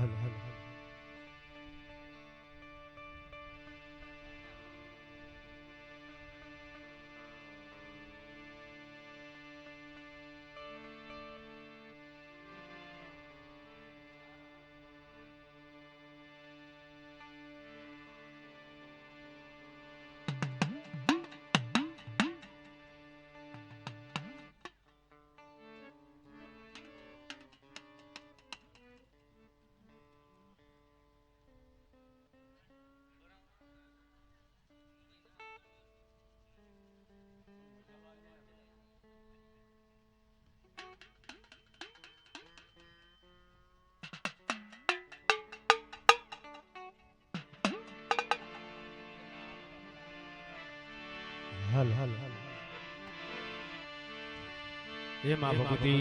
हल हल ये मां भगवती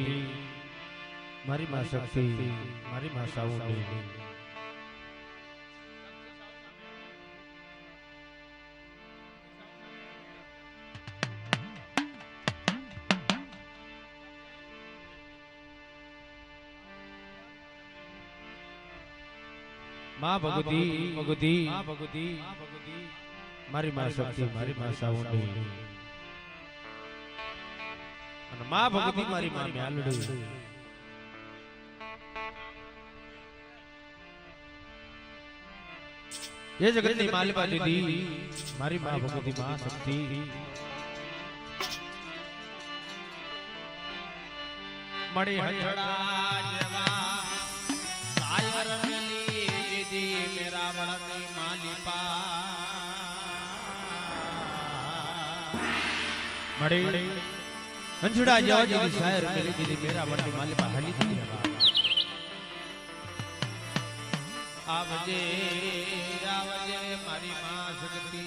मारी मां शक्ति मारी मां साउंडी मां भगवती भगवती मां भगवती मारी मां शक्ति मारी मां साउंडी અને માં ભગવતી મારી માં મ્યાલડી ये जगत ની માલિકા દીદી મારી માં ભગવતી માં શક્તિ મળી હંજડા જેવા કાયર મેલી દીદી મેરા બળની માલિપા મળી हंसड़ा जाओ जी शायर मेरी दीदी मेरा बड़ी मालिका हली दी आवजे आवजे मारी मां शक्ति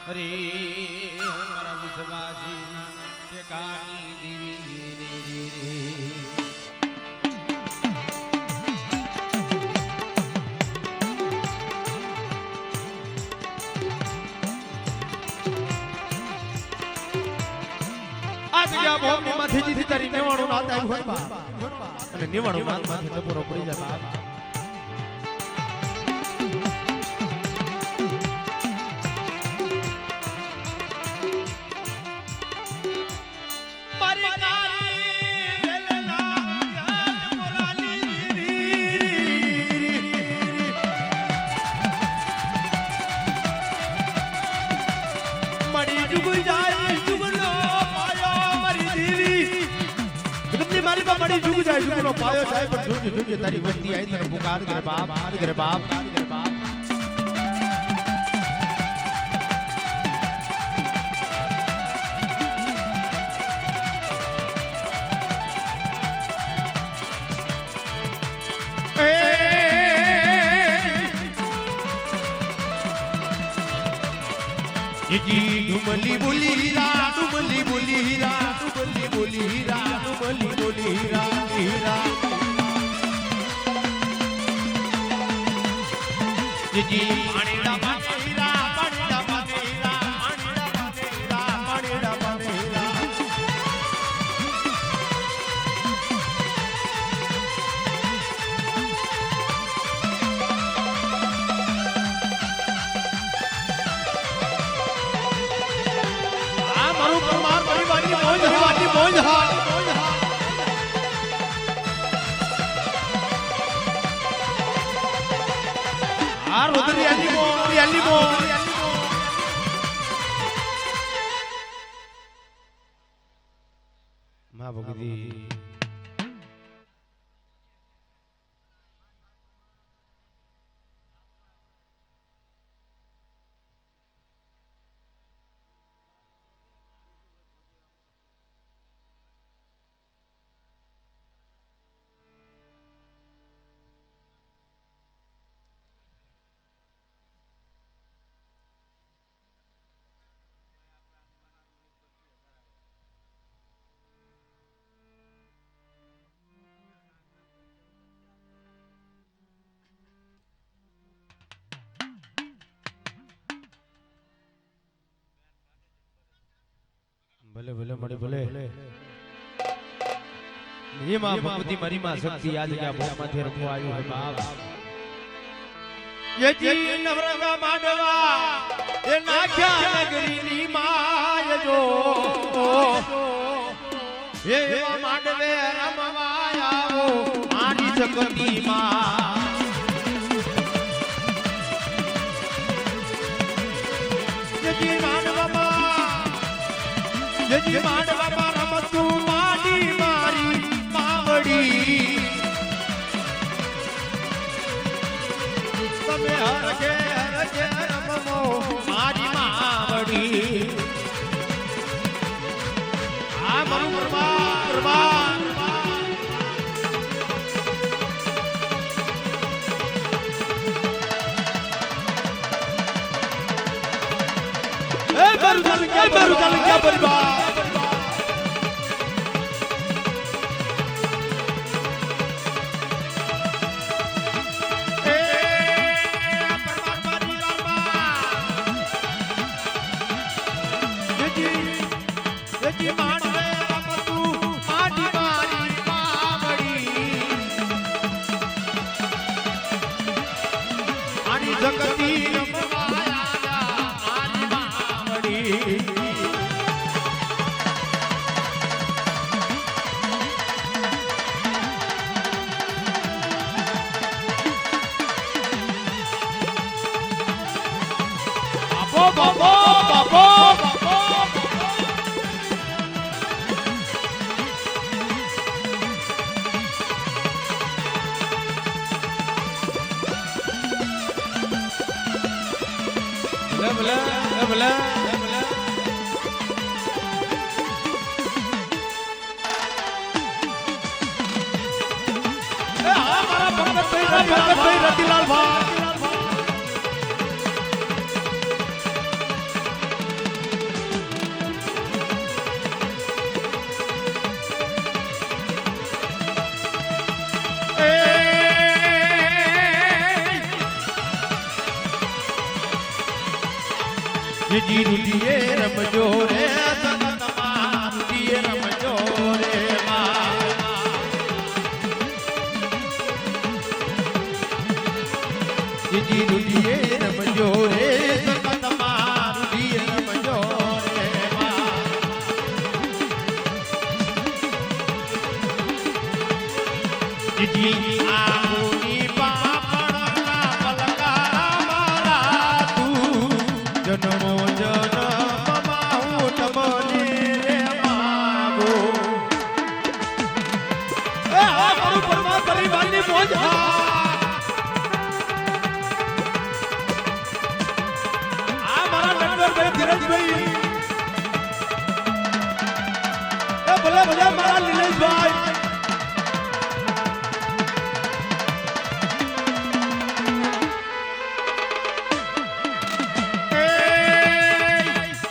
अरे हमारा विश्वासी ठिकानी दीवी या भोग ની માથે જીથી તારી નિવાણું નાત આવ્યું હોય બા અને નિવાણું નાત માથે ટપોરો પડી જાય બા મારી કાળી વેલના યાદ મોરાલી મડી ડૂબ જાય मारी बा बड़ी जुग जाए जुग नो पायो जाए पर जुग जुग तारी वस्ती आई तेरे पुकार करे बाप करे बाप करे बाप जी डुमली बोली रा डुमली बोली रा डुमली बोली रा डुमली बोली रा हीरा जी पाणीड़ा पाणीड़ा पाणीड़ा पाणीड़ा पाणीड़ा पाणीड़ा पाणीड़ा पाणीड़ा मां भगवती ભલે ભલે મળી ભલે હે માં ભગવતી મારી માં શક્તિ આજ કે ભોગ માંથી રમવા આવ્યું હે બાપ યજી નવરંગા માંડવા એ નાખ્યા નગરીની માય જો હે માંડવે રમવા આવો મારી શક્તિ માં યજી માંડવા રમતું માડી મારી માવડી તમે હરખે રમવો મારી માવડી આ મારું Parmar baru jalan ke berubah. Jadi mana apa tu madi mari mawadi. Ani jagati Ratilal भाई जी रुदिए रमजो रे सतमा रुदिए रमजो रे जी रुदिए रमजो रे सतमा रुदिए रमजो रे जी आमुनी पापड़ा पलकारा मारा तू जन्मो भले भले मारा नीलेश भाई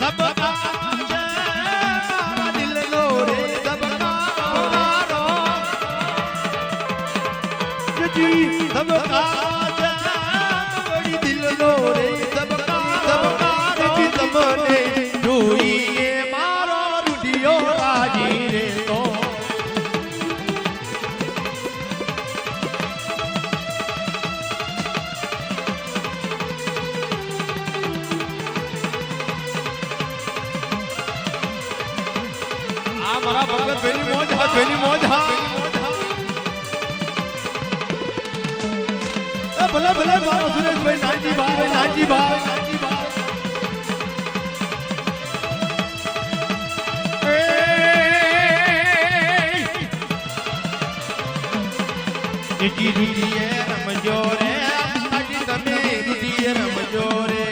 सबका दिल लो रे सबका जी सबका बड़ी दिल लो रे सबका जी सबने जोइए मारो रुडियो राजी रे तो आ मारा भगत बेली मौज हा भले भले मारो सुरेश भाई नाजी भाई जी रुदिए रमजो रे आज तमे रुदिए रमजो रे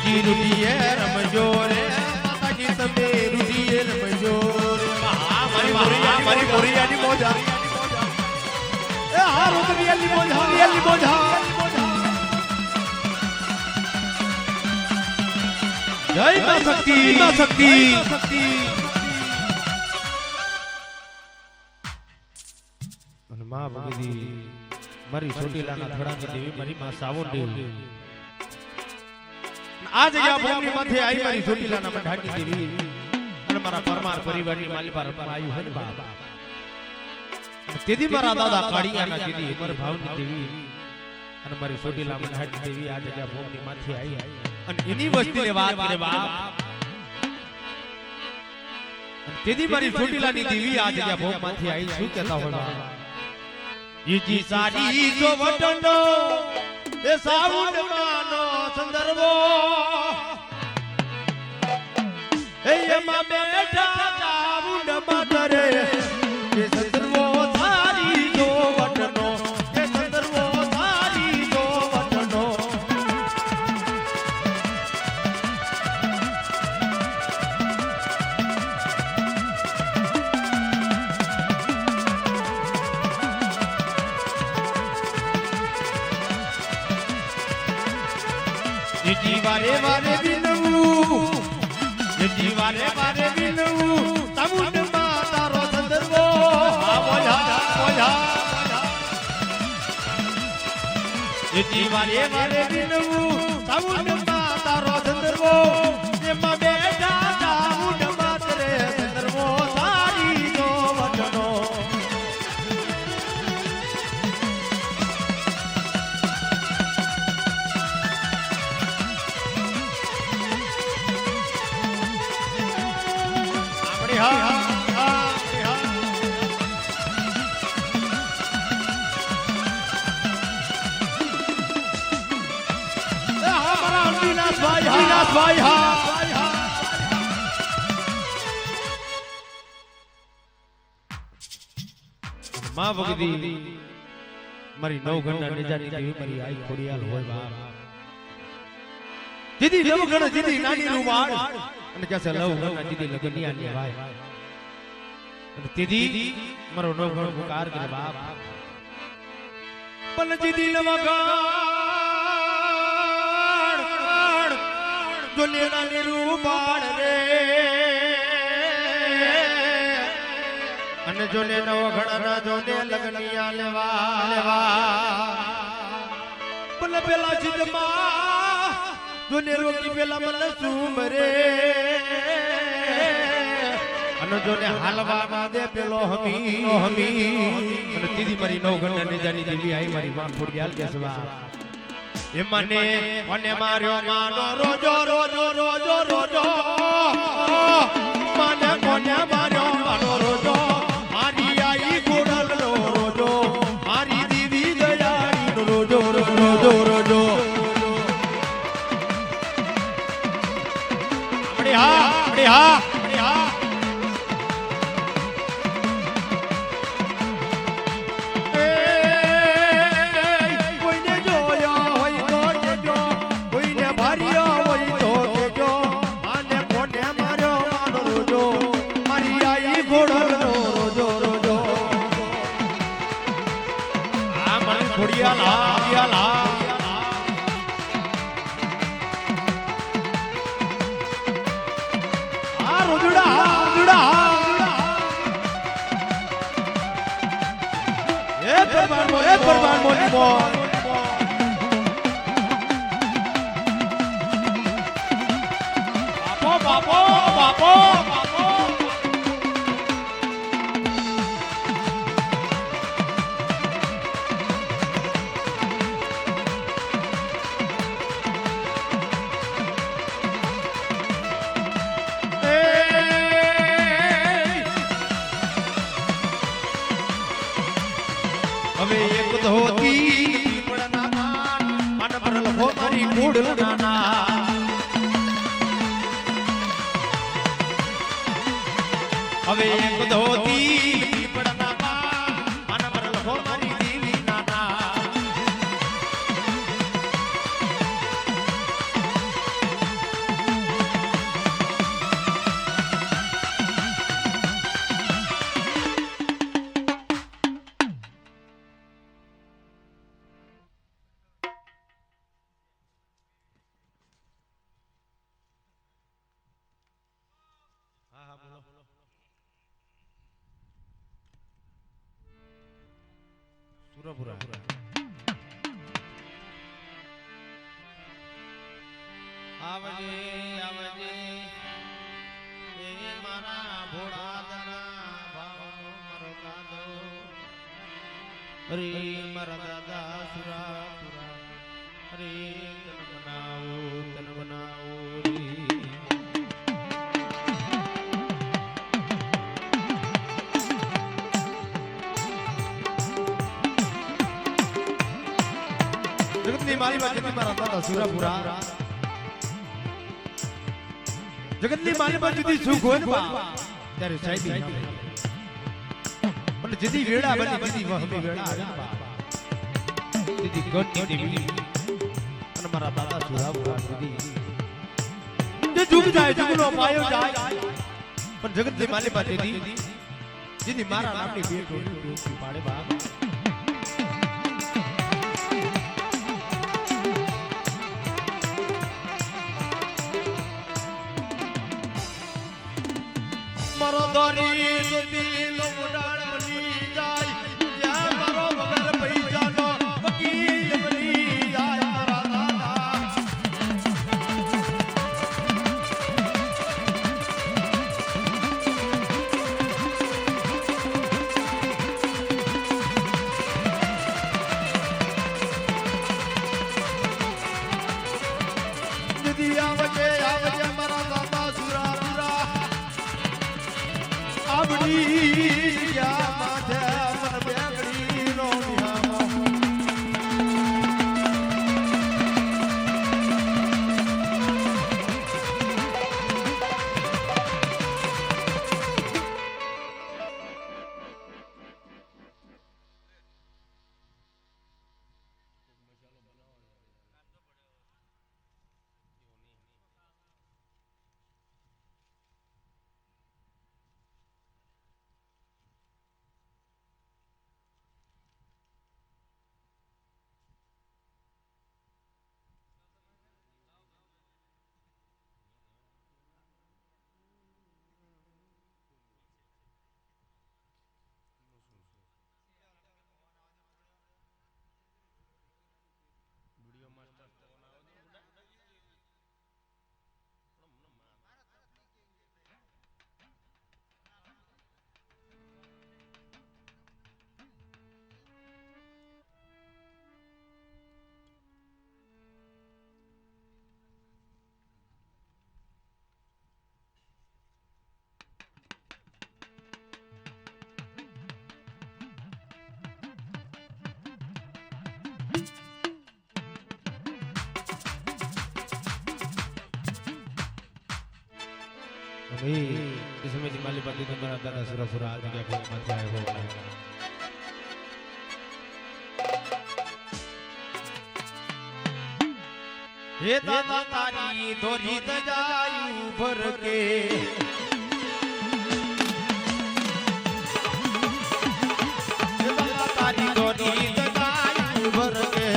जी रुदिए रमजो रे आज तमे रुदिए रमजो रे मारी मोरिया नी मोजा ए हा रुदिए नी मोजा जय मां शक्ति અને માં ભગતી મારી ચોટીલાના થોડાની દેવી મારી માં સાવોંડી આ જગ્યા ભૂમિ માથે આવી મારી ચોટીલાના મઢાની દેવી અને મારા પરમાર પરિવારની માલિપા રમવા આવ્યું હે ને બાપ તેથી મારા દાદા કાળિયાના દીદી મારા ભાવની દેવી અને મારી ચોટીલા મઢાની દેવી આ જગ્યા ભૂમિ માથે આવી અને એની વસ્તીને વાત કરે બાપ તેથી મારી ચોટીલાની દેવી આ જગ્યા ભૂમિ માથે આવી શું કહેતા હોય બાપ ઈજી સાડી જો વટનો એ સાઉન્ડ માનો સંદર્ભો એ એમાં બેઠા સાઉન્ડ માતરે એ સંદર્ભો સારી જો વટનો એ સંદર્ભો સારી જો વટનો જીવારે વારે વિનવું જીવારે વારે વિનવું સાઉન્ડ માં તારો સંદર્ભો આ બોલા બોલા જીવારે વારે વિનવું સાઉન્ડ માં તારો સંદર્ભો એમાં બેઠા સાઉન્ડ માત્રે સંદર્ભો સારી જો વટનો ભાઈ હા માં ભગતી મારી નવ ઘરના નિજાની દેવી મારી આઈ ખોડિયાલ હોય બાપ દીદી નવ ઘણ દીદી નાની રૂવાડ અને કેસે લવ ઘરના દીદી લગનિયા ની ભાઈ અને દીદી મારો નવ ઘણ પુકાર કરે બાપ પણ દીદી નવ ઘણ દુનિયા ની રૂવાડ રે અને જોને નવ ઘણા જોને લગનિયા લેવા પણ પેલા સિદ્ધમાં જોને રોકી પેલા મને સુમરે અને જોને હાલવા દે પેલો હમી અને દીદી મારી નવ ઘણા નિજાની દેવી આઈ મારી માં ખોડિયાલ કેસવા એ મને માર્યો માનો રોજો રોજો રોજો રોજો મને કોને માર્યો માનો રોજો મારી આઈ ગોડલ નો રોજો મારી દીદી દયાળી નો રોજો રોજો રોજો આપણે હા પરમાર મોની મોન બાપો હવે એક ધોતી પડના મન પર લખો મારી કુડલના હવે એક ધોતી પડના મન પર લખો મારી દેવી નાના સુરપુરા આવજે આવજે એ મારા ભોળાદના ભાવનો મારો દાદો અરે મારા દાદા સુરાપુરા અરે તન બનાવો રે જગતની મારી વાત જતી મારા દાદા સુરાપુરા જગતની મારી વાત જતી સુખ હોય ને બા ત્યારે સાઈડી પણ જતી વેળા બની જતી વહમી વેળા આવે ને બા જતી ગોટની દેવી અને મારા દાદા સુરાપુરા જતી જે જુગ જાય જુગનો પાયો જાય પણ જગતની મારી વાત જતી જેની મારા નામની બે ટોળી પાડે બા મારો દોરી જતી લોડાળ બની જાય યા મારો વગર પૈસાનો વકીલ બની જાય મારા દાદા જદી આવજે આવજે મારા દાદા સુરાપુરા આવડી યા માથે મન બેગડી નો નિહામો इस समय माली पति तो मेरा दादा सुरापुरा आज के बहुत मत आए हो हे दादा तारी धोरी तजायू भर के हे दादा तारी धोरी तजायू भर के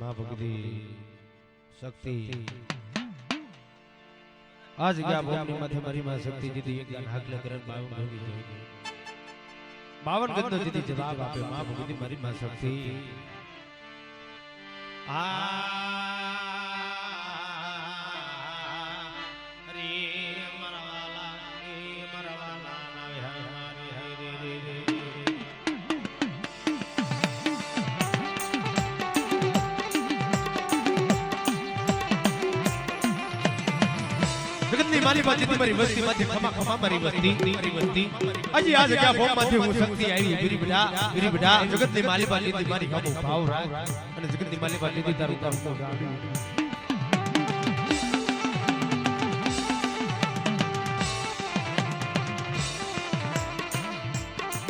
माँ भक्ति शक्ति आज क्या बोलने माथे मरी माँ शक्ति जी दी एक गान हाक लेकर बाबू भोगी 52 ગંધો દીદી જવાબ આપે માં ભગવતી મારી માં શક્તિ મારી બાજી મારી વસ્તી માંથી ખમા ખમા મારી વસ્તી હજી આ જગ્યા ફોમ માંથી હું શક્તિ આવી વીરી બેટા જગત ની માલી બાજી મારી હમુ ભાવ રાખ અને જગત ની માલી બાજી તારું કામ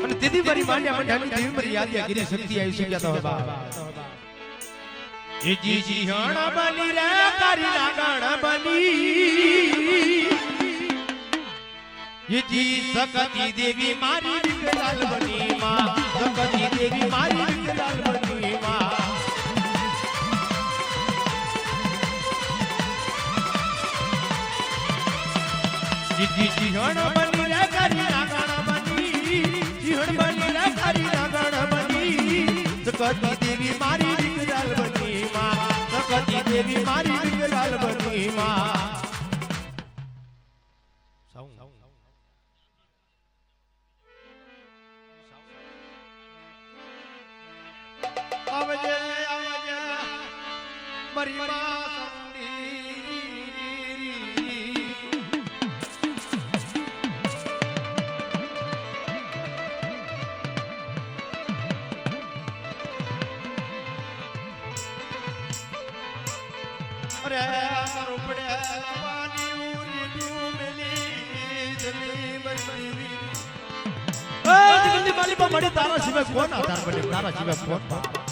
અને દીદી મારી માંડ્યા માંડ્યાની દેવી મારી યાદ ગીરી શક્તિ આવી શક્યા તો બાબા જી જી હણા બની રે તારી નાગણ બની જી સકતી દેવી મારી વિકલાલ બની માં સકતી દેવી મારી વિકલાલ બની માં જી હણા બની રે તારી નાગણ બની હણ બની રે તારી નાગણ બની સકતી દેવી મારી વિકલાલ બની સકતી દેવી મારી વિકલાલ બની માં આવજે આવજે મારી માં અરે મારો પડ્યા પાણી ઉરી ડૂબેલી જમી મરી જગતની માલી પર મળે તારા સિવાય કોણ આધાર બને તારા સિવાય કોણ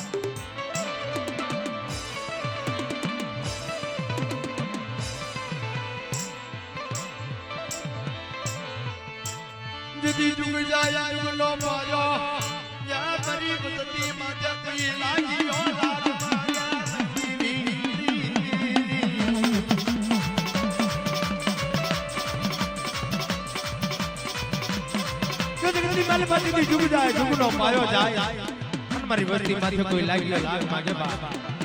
જદી જુગ જાય જુગલો પાયો યા તારી બુદ્ધિ માથે કોઈ લાગીયો લાગ મારી બાજી જુગ જાય જુગનો પાયો જાય અને મારી વસ્તી માથે કોઈ લાગ્યો લાગ માગે બાબા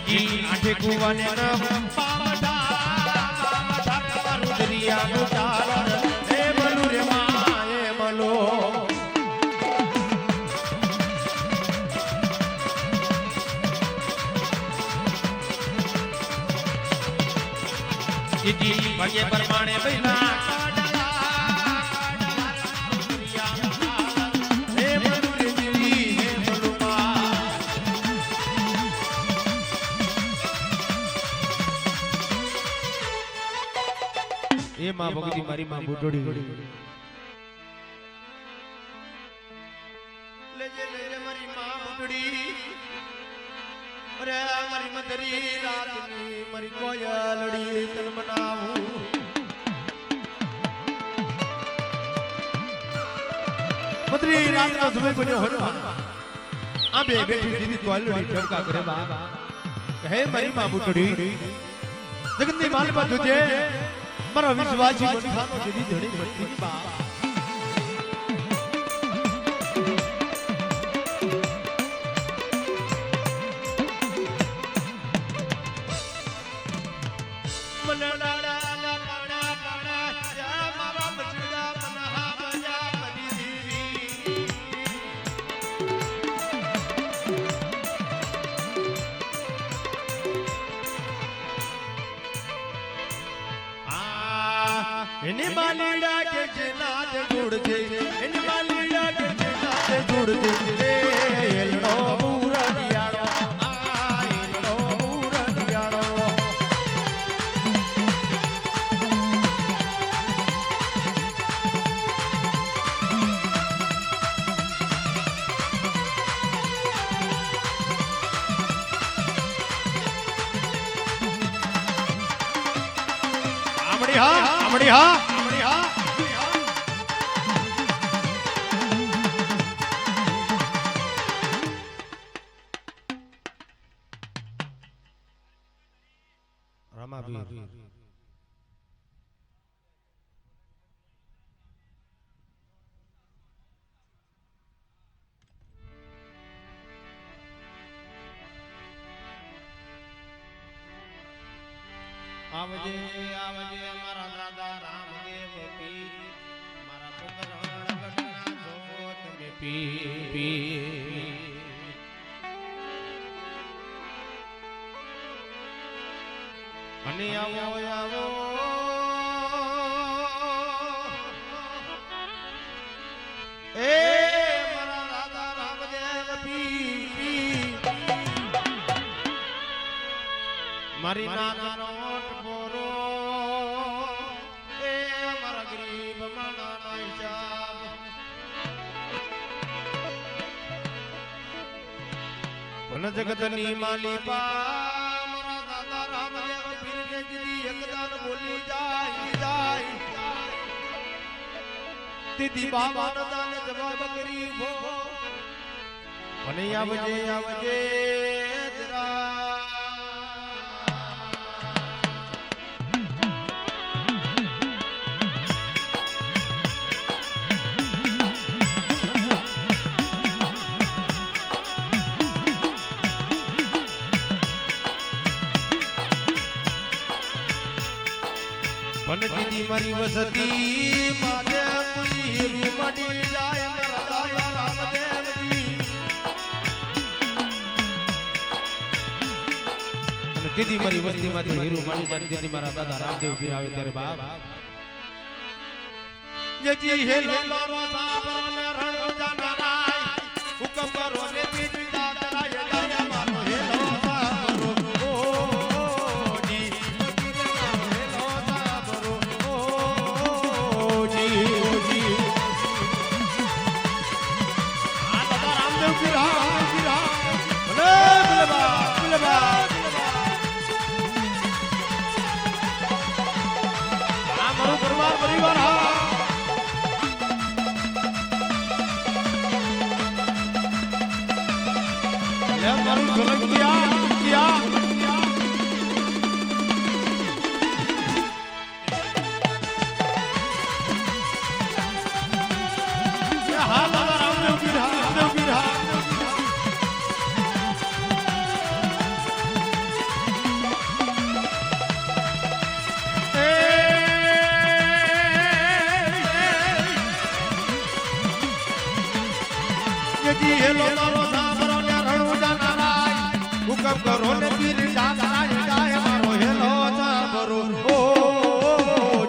જી આઠે કુવાને નામ ભાગ્ય પ્રમાણે બૈના એ માં ભગતી મારી માં બુડોડી લેજે લેજે મારી માં બુડોડી અરે મારી મધરી રાતની મારી કોયલડી તન મનાવું મધરી રાતનો સમય બન્યો હતો આ બે બેઠી દીદી કોયલડી ઠપકા કરે બા હે મારી માં બુડોડી જગતની માલમાં તુજે મારા વિશ્વાસી બંધાનો દીદી ધણી મળતી બા એને માલીડા કે જે નાદ ગુડ છે એને માલીડા કે જે નાદ ગુડ છે એલનો પૂરણિયાળો આ એલનો પૂરણિયાળો રમાવીર આવજે આવજે મારા દાદા રામદેવ પીર મારા સુંદરણ ગઢના જોત મે પીર અને આવો આવો એ મારા દાદા રામદેવ પીર મારી નાનો જગતની માલિકા મારા દાદા રામદેવ પીરને દીદી એકદાન બોલી જાય દીદી બાબાનો દાન જવાબ કરી ભો અને આવજે આવજે જરા દીદી મારી વસતી મારે પૂરી મડી જાય મારા દાદા રામદેવજી અને દીદી મારી વસતી માંથી હીરો મડી જાય દીદી મારા દાદા રામદેવ પીર આવે ત્યારે બાપ યજી હેલો મારો સાબરને રણ જાનારાય હુકમ કરો ને બીજી દાદરાય દાયા મારો હેલો હેલો મારો સાબરો ને રણુ જાનારાય હુકમ કરો ને પીર જાનારાય જાય મારો હેલો સાબરો ઓ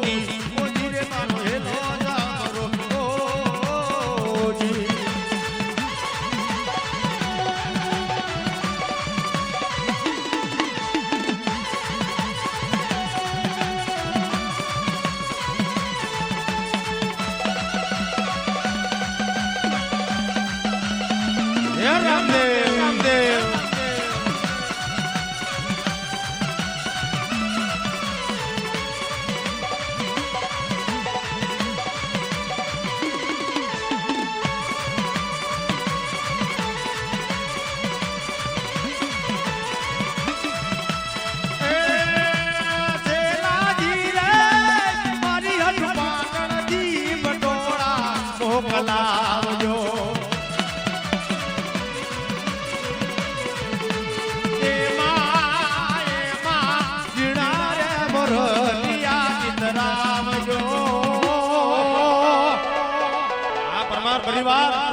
જી ઓ જી રે મારો હેલો સાબરો ઓ જી રામદેવ રામદેવ મારી હટ પાટણ દી બટોળા મોકલાવજો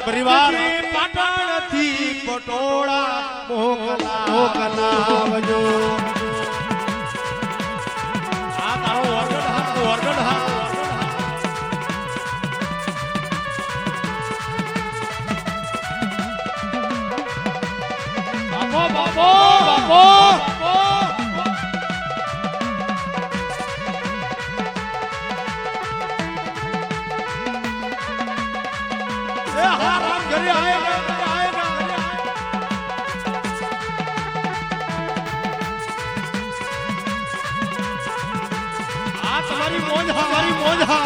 પરિવાર પાટણ થી પટોળા મોકલાવજો આ તારો ઓર્ગન હા બાપો તમારી મોજા મારી મોજા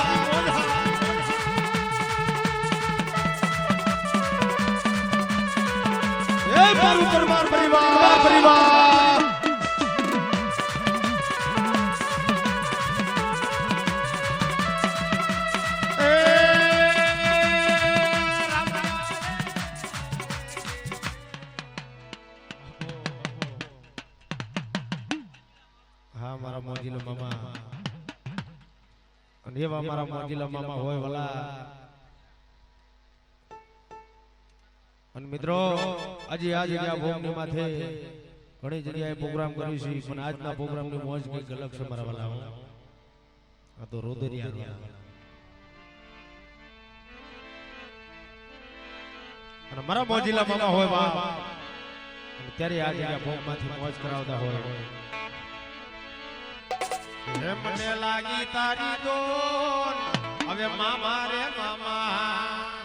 એ મારું પરમાર પરિવાર હા મારા મોજીલો મામા અને એવા મારા મોજીલા મામા હોય વલા અને મિત્રો આજે આ જગ્યા ભોમની માથે ઘણી જગ્યાએ પ્રોગ્રામ કર્યું છે પણ આજના પ્રોગ્રામની મોજ કંઈક અલગ છે મારા વાલા આ તો રોદરિયા અને મારા મોજીલા મામા હોય બાપ અને ત્યારે આ જગ્યા ભોમમાંથી મોજ કરાવતા હોય મને લાગી તારી દોન હવે મામા રે મામા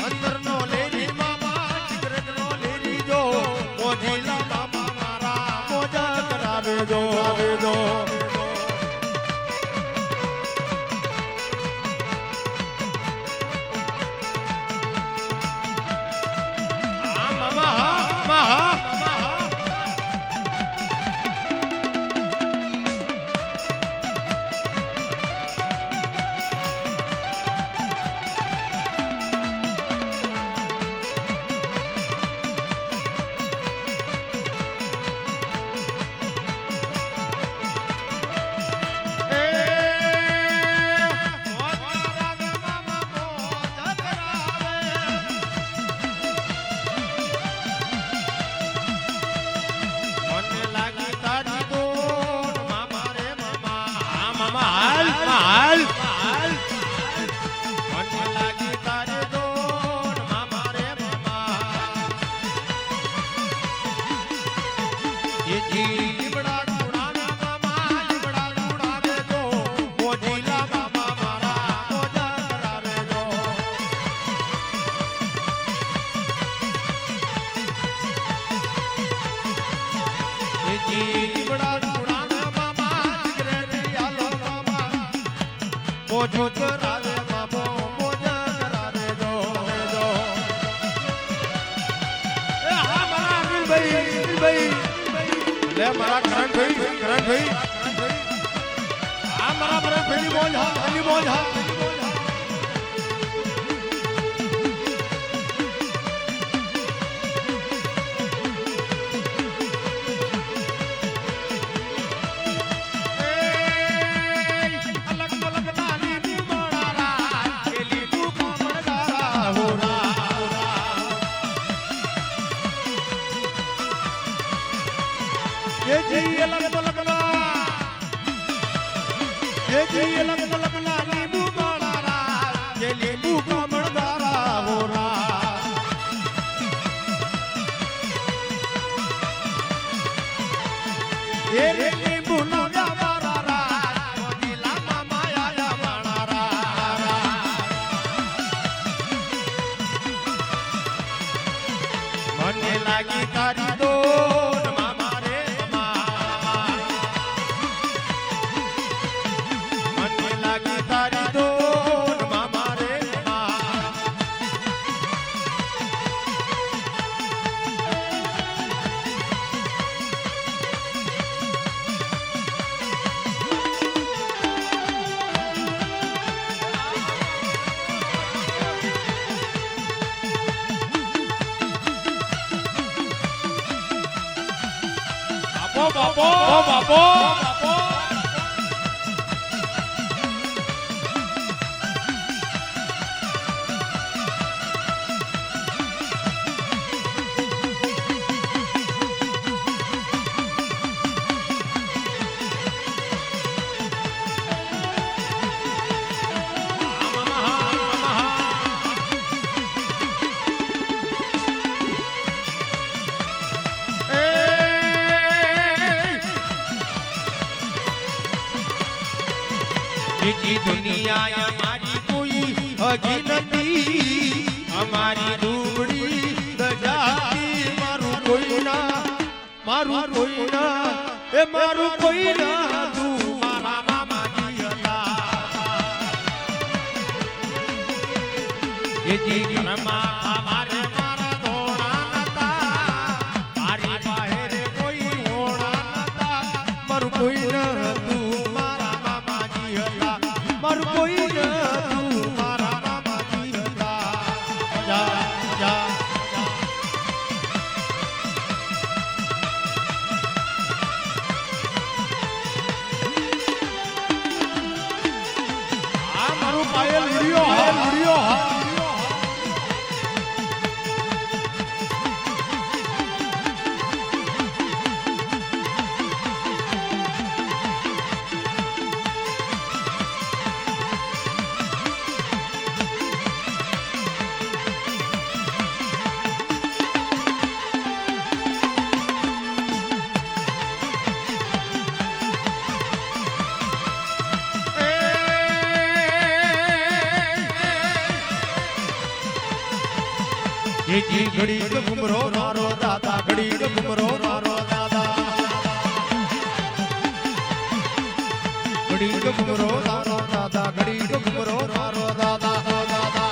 અંદર નો લેરી મામા સિગરેટ નો લેરી જો મોજીલા મામા મારા મોજા કરાવે જો મોજો કરાવે બાબો મોજા કરાવે જો એ હા મારા અનિલભાઈ લે મારા કરણભાઈ હા મારા ભરતભાઈ મોજ હા અલી મોજ હા મને લાગી તારી દોન મામા રે મને લાગી તારી દોન મામા રે બાપો બીજી દુનિયા મારી કોઈ હજી નથી અમારી ડૂબડી દજાતી મારું કોઈ ના એ મારું કોઈ ના તું મારા મામાજી હતા એ જી ઘરમાં મારે મારા ધોણા નતા મારી બહાર કોઈ હોણા નતા મારું કોઈ ના તું મારા મામાજી હતા મારું કોઈ ના તું મારા મામાજી હતા જા જા પાયલ લુડિયો જી ઘડી ઘુમરો મારો દાદા ઘડી ઘુમરો મારો દાદા ઘડી ઘુમરો મારો દાદા ઘડી ઘુમરો મારો દાદા દાદા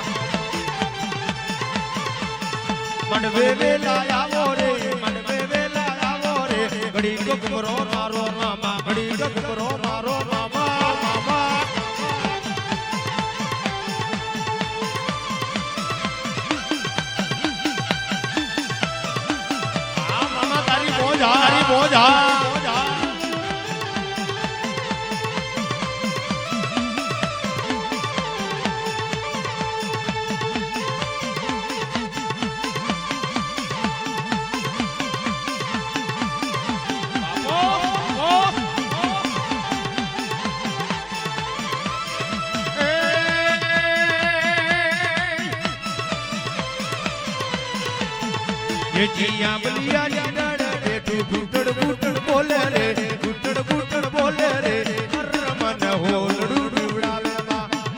મંડવે વેલા આવો રે મંડવે વેલા આવો રે ઘડી ઘુમરો મારો મામા ઘડી ઘુમરો મારો મામા મામા તારી બોજા ये जिया बलिया घुटड़ घुटड़ बोले रे घुटड़ बोले रे हर मन होलड़ू डुड़ावे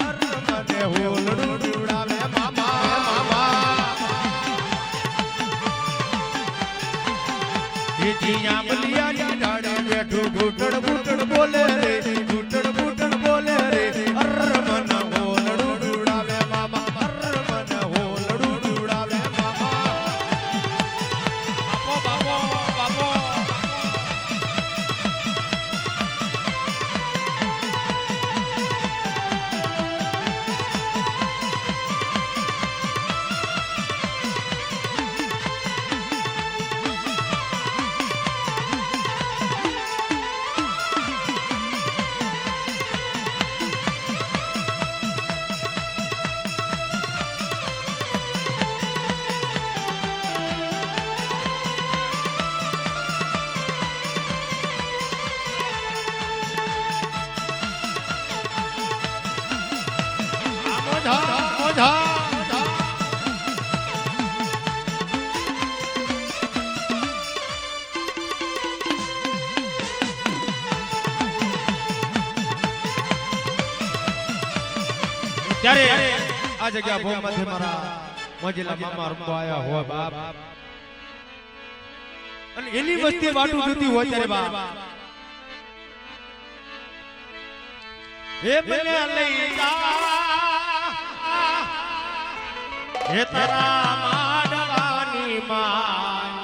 हर मन होलड़ू डुड़ावे मामा मामा ये जिया बलिया डाड़े बैठो घुटड़ बोले रे घुटड़ बोले रे हर मन होलड़ू डुड़ावे मामा हर मन होलड़ू डुड़ावे मामा बापो बापो ત્યારે આ જગ્યા ભોમાંથી મારા મોજીલા મામા રમવા આયા હોય બાપ અને એની વસ્તી વાટું જુદી હોય ત્યારે બાપ હે મને લઈ જા હે તારા માડવાની માં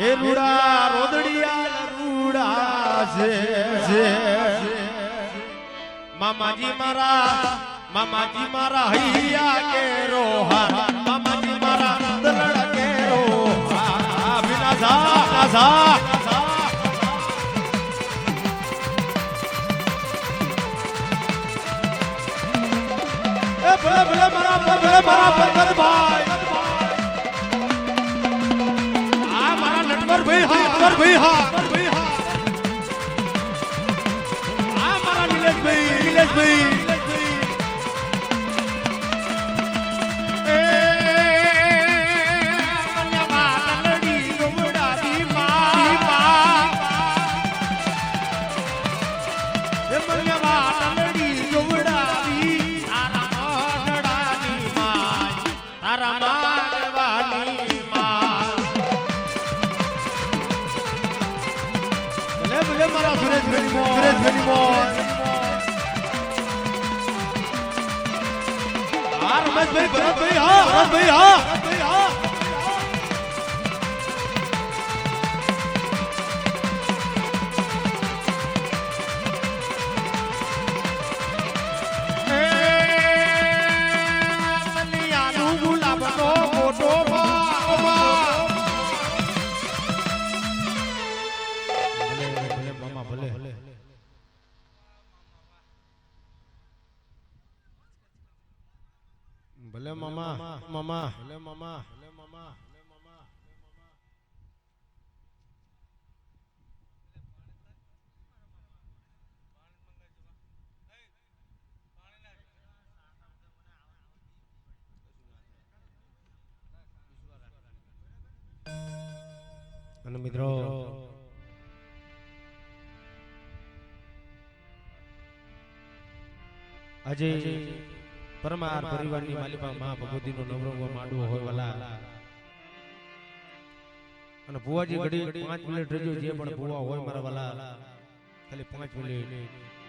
હે રૂડા રોદડિયા રૂડા છે મામાજી મારા હૈયા કે રોહા મામાજી મારા દલડા કે રોહા બિના ઝા એ ભલે મારા પંદર ભાઈ આ મારા નટવર ભાઈ હા આ મારા નિલેશભાઈ મારા માનવાની માં ભલે ભલે મારા સુરેશભાઈ મોજ હા રમેશભાઈ ભરતભાઈ હા ભરતભાઈ હા ભલે મામા ભલે મામા અને મિત્રો આજે પરમાર પરિવારની માલિકા મા ભગવતીનો નવરંગો માંડવો હોય વાલા અને ભુવાજી ઘડી 5 મિનિટ રહેજો જે પણ ભુવા હોય મારા વાલા ખાલી 5 મિનિટ